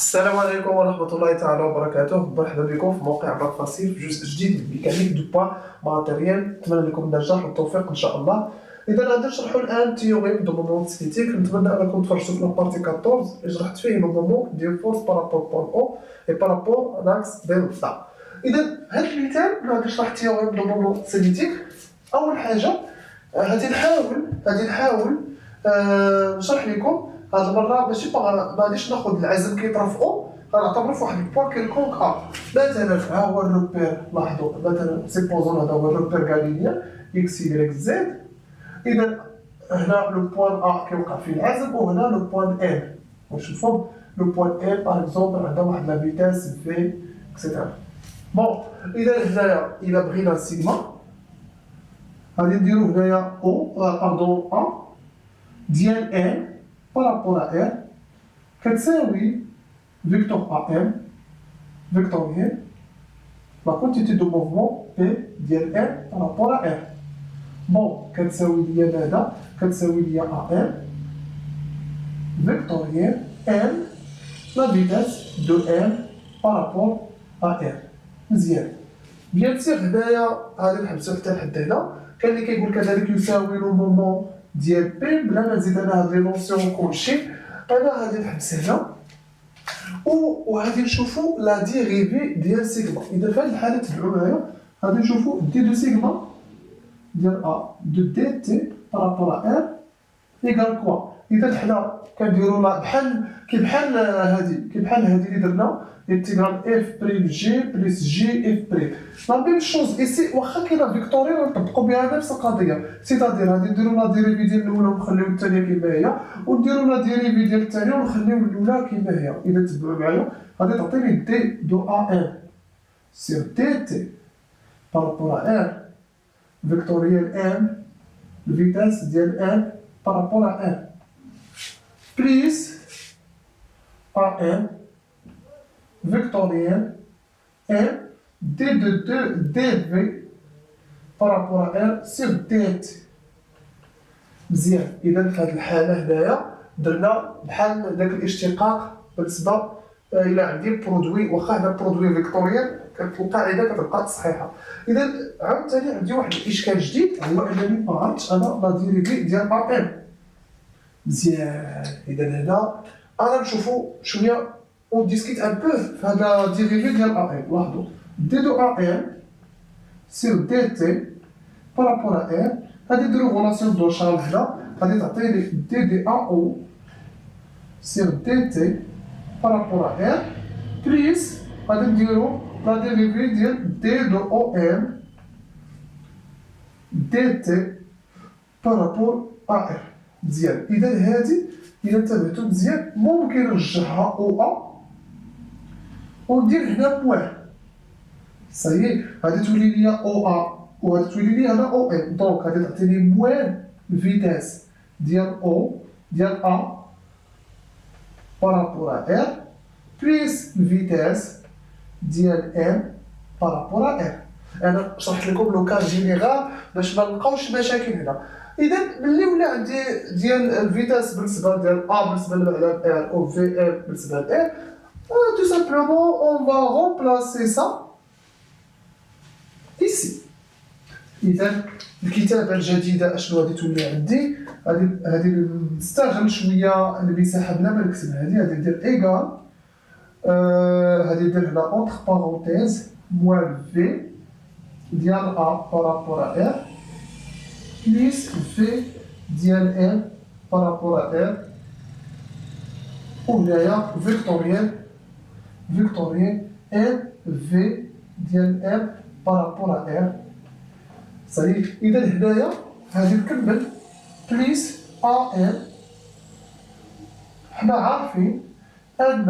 السلام عليكم ورحمة الله تعالى وبركاته. مرحبا بكم في موقع باك فاسيل في جزء جديد ميكانيك دو بوا ماتيريال. نتمنى لكم النجاح والتوفيق إن شاء الله. إذا غادي نشرحوا الآن تيوريم دو مومون ستاتيك. نتمنى أنكم تفرجتوا في لابارتي 14 اللي شرحت فيه لو مومون ديال فورس بارابور بوان أو إي بارابور لاكس ديلتا. إذا هاد المثال غادي نشرح تيوريم دو مومون ستاتيك. أول حاجة غادي نحاول نشرح لكم هاد المرة ماشي ما غاديش ناخد العزم كيطرا في او، غنعتبرو في واحد البوان كيلكونك مثلا ها هو الروبير. لاحظوا مثلا سيبوزون هذا هو الروبير غالينيا اكس واي زد. اذا هنا لو بوان كيوقع فيه العزم وهنا لو بوان ان. ونشوفوا لو بوان ان باغ اكزومبل عندها واحد لا فيتاس في اكسيتيرا. بون اذا هنايا الى بغينا سيغما غادي نديرو هنايا او باردون ديال ان par rapport à R كتساوي vecteur AM vectoriel la quantité de mouvement P ديال R par rapport à R. bon كتساوي ليا ماذا؟ كتساوي ليا AM vectoriel M la vitesse de M par rapport à R. مزيان. بيان سيغ هنايا غادي نحبسو حتى لحد هنا. كاين اللي كيقول كذلك يساوي لو مومون ديال بي بلا ما نزيد انا هاد لي نونسيون كلشي. انا غادي نحبس هنا وغادي نشوفو لا ديريفي ديال سيغما. اذا في هاد الحاله تبعوا معايا غادي نشوفو دي دو سيغما ديال دو دي تي بارابور ار ايكال كوا. اذا حنا كنديرو بحال هادي اللي درنا انتغرال اف بريم جي بلس جي اف بريم. لا ميم شوز ايسي واخا كاينه فيكتوريا نطبقوا بها نفس القضيه. سيتادير غادي نديرو لا ديريفي ديال الاولى ونخليو الثانيه كما هي، ونديرو لا ديريفي ديال الثانيه ونخليو الاولى كما هي. اذا تبعوا معايا غادي تعطيني دي دو ا ان سير دي تي بارابور ار فيكتوريال ان الفيتاس ديال ان بارابور ار بليس ا ان vectoriel M d de 2 dv par rapport à R sur dt. مزيان. إذا في هذه الحالة هنايا درنا بحال داك الاشتقاق بالنسبة إلى عندي برودوي. واخا هنا برودوي فيكتوريال كانت القاعدة كتبقى صحيحة. إذا عاوتاني عندي واحد الإشكال جديد هو أنني ما عرفتش أنا لا ديريفي ديال ا ام. مزيان. إذا هنا أنا نشوفو شوية on discute un peu de la dérivée de l'AN. D de AN sur DT par rapport à R. هذه نديرو relation de charge هنا غادي تعطيني D de AO sur DT par rapport à R plus غادي نديرو la dérivée ديال D de OM DT par rapport à R. مزيان. إذا هذه إذا انتبهتو مزيان ممكن نرجعها OA وندير هنا بوان. صايي غادي تولي ليا او ا وغادي تولي ليا هنا او ام. دونك غادي تعطيني موان الفيتاس ديال او ديال ا بارابور ا ار بليس الفيتاس ديال ام بارابور ا ار. انا شرحت لكم لو كان جينيرال باش ما نلقاوش مشاكل هنا. اذا ملي ولا عندي ديال الفيتاس بالنسبه ديال ا بالنسبه للمعلم ار او في ام بالنسبه لار tout simplement, on va remplacer ça ici. إذا الكتابة الجديدة أشنو غادي تولي عندي؟ غادي نستغل شوية المساحة بلا ما نكتب. غادي ندير إيكال غادي ندير هنا أونتر بارونتيز موان في ديال أ بارابور أ إر بليس في ديال إم بارابور أ إر وهنايا فيكتوريال M V ديال M par rapport à R. صحيح. إذا هنايا غادي نكمل بليس AM. حنا عارفين أن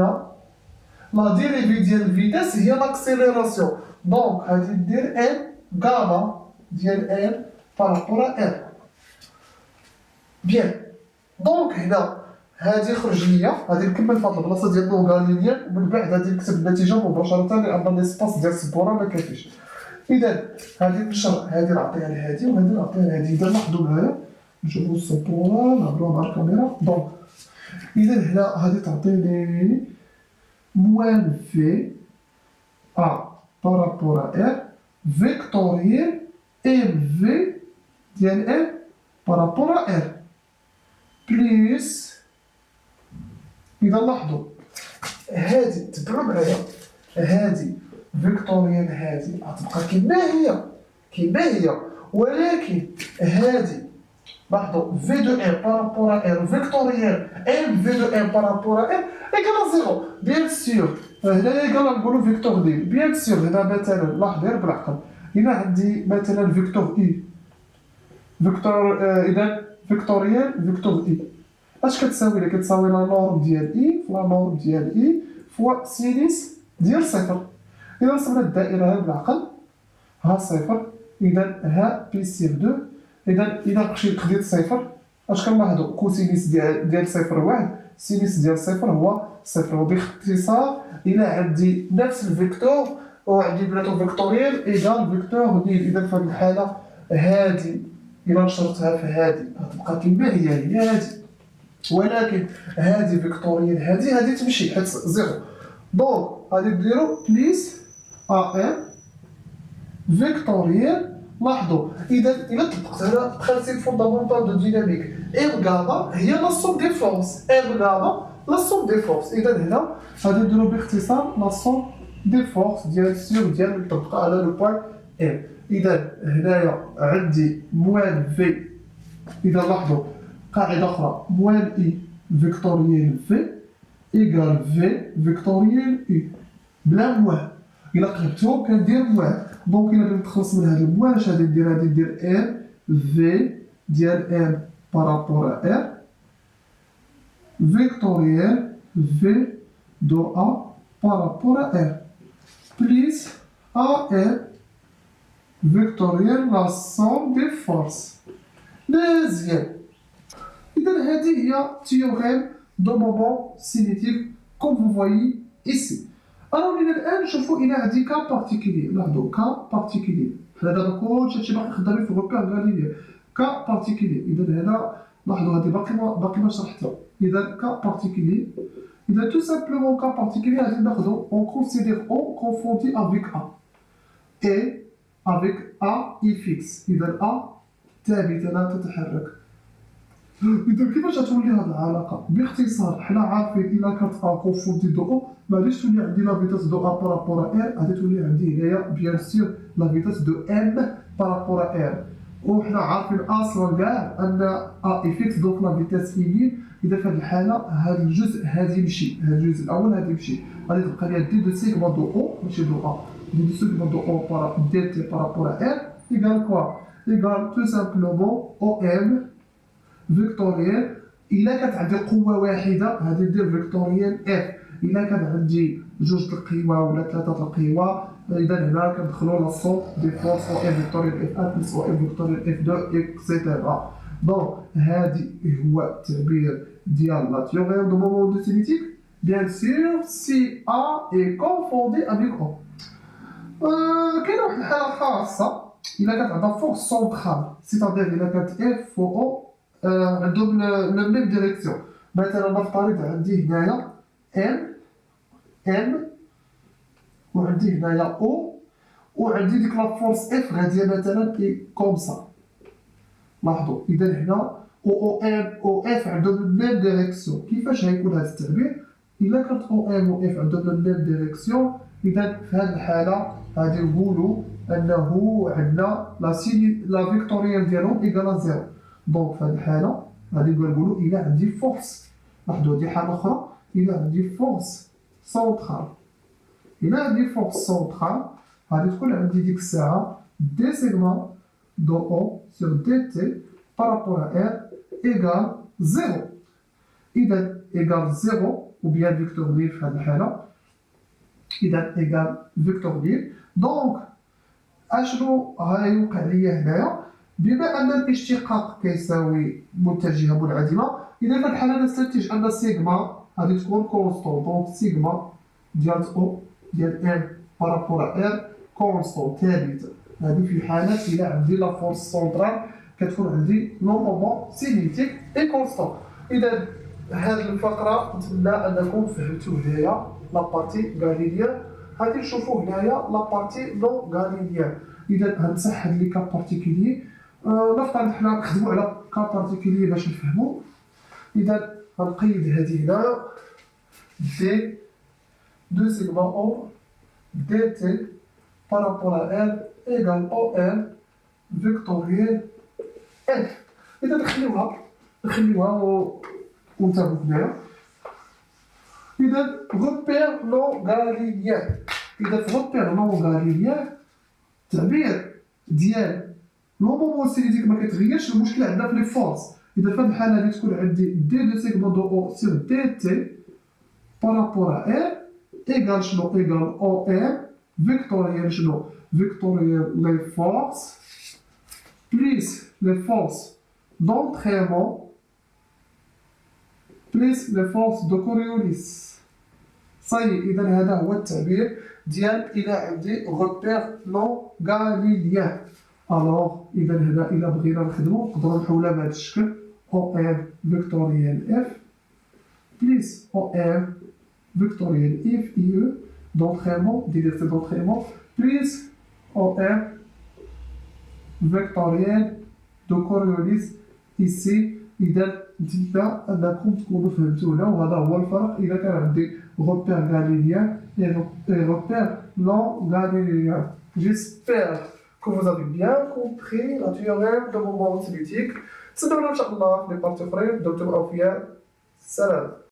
لا ديريفي ديال الفيتاس هي لاكسيليراسيون. دونك غادي ندير M غاما ديال M par rapport à R. بيان. دونك هنا هذه خرج ليا غادي نكمل في هاد البلاصه ديال لوغا لينيال ومن بعد غادي نكتب النتيجه مباشره لان ليسباس ديال السبوره ما كافيش. اذا غادي نشر هذه نعطيها لهادي وهادي نعطيها لهادي. اذا لاحظوا معايا نشوفوا السبوره نهضروا مع الكاميرا. دونك اذا هنا غادي تعطيني moins V A par rapport à R vectoriel MV ديال M par rapport à R plus إذا لاحظوا هادي تبعوا معايا هادي فيكتوريال هادي غتبقى كيما هي ولكن هادي لاحظوا في دو ان بارابور ار فيكتوريال ام في دو ان بارابور ار ايكال زيرو بيان سور هنايا ايكال نقولوا فيكتور دي بيان سور هنا مثلا لاحظ غير بالعقل هنا عندي مثلا فيكتور اي فيكتور اذا فيكتوريال فيكتور اي اش كتساوي لي كتساوي لا نورم ديال اي لا نورم ديال اي فوا سينيس ديال صفر اذا رسمنا الدائره ها بالعقل ها صفر اذا ها بي سير 2 اذا خديت صفر اش كنلاحظوا كوسينيس ديال صفر واحد سينيس ديال صفر هو صفر وباختصار الى عندي نفس الفيكتور وعندي بلاتو فيكتوريال ايجال فيكتور نيل اذا في هذه الحاله هادي الى نشرتها في هادي غتبقى كيما هي هادي ولكن هادي فيكتوريال هادي تمشي حيت زيرو دونك غادي ديرو بليس ا ام فيكتوريال لاحظوا اذا طبقت هنا برانسيب فوندامونتال دو ديناميك ام غادا هي لا سوم دي فورس ام غادا لا سوم دي فورس اذا هنا غادي نديرو باختصار لا سوم دي فورس ديال سور ديال مطبقه على لو بوين ام اذا هنايا عندي موان في اذا لاحظوا قاعده اخرى موان اي فيكتوريال في ايكال في فيكتوريال اي بلا موان الا قلبتهم كندير موان دونك الا بغيت نتخلص من هذا الموان اش غادي ندير ام في ديال ام بارابور ار فيكتوريال في دو ا بارابور ار بليس ا ام فيكتوريال لا سوم دي فورس مزيان اذا هذه هي تيوريم دو مومون سينيتيك كوم فو فوايي ايسي alors من الان نشوفوا الى عندي كا بارتيكولي لاحظوا كا بارتيكولي حنا دابا كلشي هادشي باقي خدامين في الروبير غاليليا كا بارتيكولي اذا هنا لاحظوا هذه باقي ما شرحتها اذا كا بارتيكولي اذا تو سامبلومون كا بارتيكولي غادي ناخذوا اون كونسيدير او كونفوندي افيك ا اي افيك ا اي فيكس اذا ا ثابته لا تتحرك اذا كيفاش غتولي هذه العلاقه باختصار حنا عارفين الا كانت ا كونفوندي دو او ما غاديش تولي عندي لا فيتاس دو ا بارابور ار غادي تولي عندي هنايا بيان سور لا فيتاس دو ام بارابور ار وحنا عارفين اصلا كاع ان ا افيكس دونك لا فيتاس اي اذا في هذه الحاله هذا الجزء هذا يمشي هذا الجزء الاول هذا يمشي غادي تبقى لي دي دو سيغما دو او ماشي دو ا دي دو سيغما دو او بارا دي تي بارابور ار ايغال كوا ايغال تو سامبلومون او ام فيكتوريال الا كانت عندي قوه واحده غادي ندير فيكتوريال اف الا كان عندي جوج القوى ولا ثلاثه القوى اذا هنا كندخلوا لا صوت دي فورس او اف فيكتوريال اف 1 بلس او اف فيكتوريال اف 2 اكسيتيرا دونك هذه هو التعبير ديال لا تيوريم دو مومون دو سينيتيك بيان سور سي ا اي كونفوندي افيك او كاينه واحد الحاله خاصه الا كانت عندها فورس سونترال سيتادير الا كانت اف و او عندهم لا ميم ديريكسيون مثلا نفترض عندي هنايا ام وعندي هنايا او وعندي ديك لا فورس اف غاديه مثلا اي كوم سا لاحظوا اذا هنا او ام او اف عندهم الميم ديريكسيون كيفاش غيكون هذا التعبير الا كانت او ام و اف عندهم الميم ديريكسيون اذا في هذه الحاله غادي نقولوا انه عندنا لا فيكتوريال ديالهم ايكال زيرو دونك في هذه الحاله غادي نقولوا الا عندي فورس لاحظوا هذه حاله اخرى الا عندي فورس سونترال الا عندي فورس سونترال غادي تكون عندي ديك الساعه دي سيغما دو او سور دي تي بارابور ار ايكال زيرو اذا ايكال زيرو و بيان فيكتور لير في هذه الحاله اذا ايكال فيكتور لير دونك اشنو غيوقع ليا هنايا بما ان الاشتقاق كيساوي متجهه منعدمه اذا في الحاله نستنتج ان سيغما غادي تكون كونستون دونك سيغما ديال او ديال ام بارابور ار كونستون ثابته هذه في حاله الى عندي لا فورس سونترال كتكون عندي نو مومون سينيتيك اي كونستون اذا هذه الفقرة نتمنى أنكم فهمتوا هنايا لابارتي غاليليان. غادي نشوفوا هنايا لابارتي نون غاليليان. إذا غنمسح هاد لي كا بارتيكولي. نفترض حنا نخدموا على كا بارتيكولي باش نفهموا. إذا غنقيد هادي هنا دي دو سيغما أو دي تي بارابور à L égale OL فيكتوريال F. إذا نخليوها ونتابعوا هنايا. إذا غوبير نون غاليليان. إذا في غوبير نون غاليليان التعبير ديال لومومونسيليتي ما كيتغيرش. المشكلة عندنا في لي فورس. إذا في هاد الحالة هادي تكون عندي دي دو سيغمون دو أو سيغ دي تي بارابور à L إيغال شنو؟ إيغال أو إم فيكتوريال شنو؟ فيكتوريال لي فورس بليس لي فورس d'entraînement بليس لي فورس دو كوريوليس. صاي إذا هذا هو التعبير ديال إلى عندي غوبير نون غاليليان. ألوغ إذا هذا إلا بغينا نخدمو نقدرو نحولها بهذا الشكل أو إم فيكتوريال إف بليس أو إم فيكتوريال إف إي أو d'entraînement, des exercices d'entraînement, plus OM vectoriel de Coriolis ici. إذا نتمنى أنكم تكونوا فهمتونا وهذا هو الفرق إذا كان عندي غوبير غاليليان et غوبير non غاليليان. J'espère que vous avez bien compris la théorème de moment cinétique. نتسناونا إن شاء الله في لي بارتي أخرين. دمتم أوفياء. سلام.